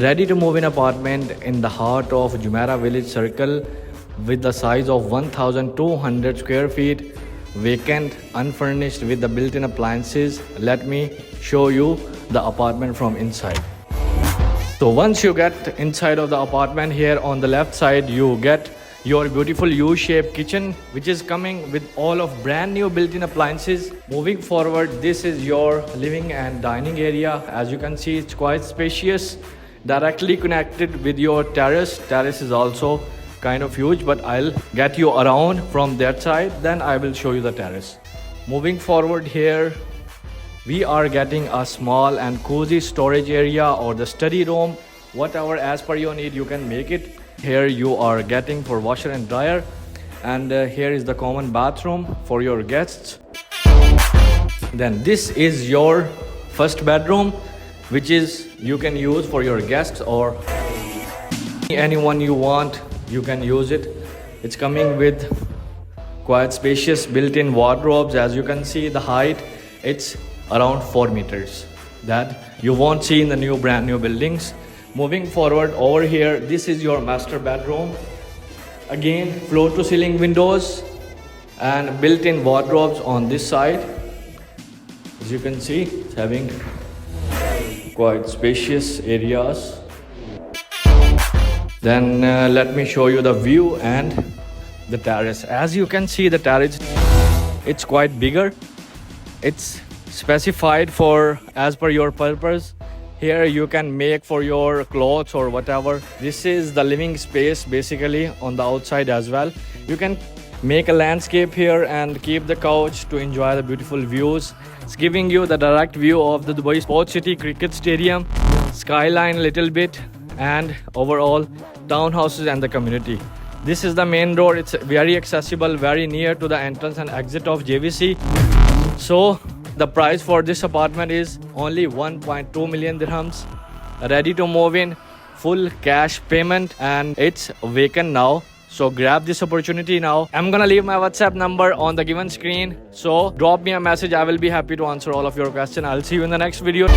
ready to move in apartment in the heart of Jumeirah village circle with the size of 1200 square feet, vacant, unfurnished with the built-in appliances. Let me show you the apartment from inside. So once you get inside of the apartment, here on the left side you get your beautiful U-shaped kitchen, which is coming with all of brand new built-in appliances. Moving forward, this is your living and dining area. As you can see, it's quite spacious, directly connected with your terrace. Terrace is also kind of huge, but I'll get you around from that side, then I will show you the terrace. Moving forward, here we are getting a small and cozy storage area or the study room. Whatever as per your need, you can make it. Here you are getting for washer and dryer, and here is the common bathroom for your guests. Then this is your first bedroom, which is you can use for your guests or anyone you want, you can use it. It's coming with quite spacious built-in wardrobes. As you can see, the height, it's around 4 meters that you won't see in the brand new buildings. Moving forward, over here, this is your master bedroom. Again, floor to ceiling windows and built-in wardrobes on this side. As you can see, it's having quite spacious areas. Then let me show you the view and the terrace. As you can see, the terrace, it's quite bigger. It's specified for as per your purpose. Here you can make for your clothes or whatever. This is the living space basically on the outside as well. You can make a landscape here and keep the couch to enjoy the beautiful views. It's giving you the direct view of the Dubai Sports City Cricket Stadium, skyline a little bit, and overall townhouses and the community. This is the main door. It's very accessible, very near to the entrance and exit of JVC. So the price for this apartment is only 1.2 million dirhams, ready to move in, full cash payment, and it's vacant now. So grab this opportunity now. I'm gonna leave my WhatsApp number on the given screen, so drop me a message. I will be happy to answer all of your questions. I'll see you in the next video.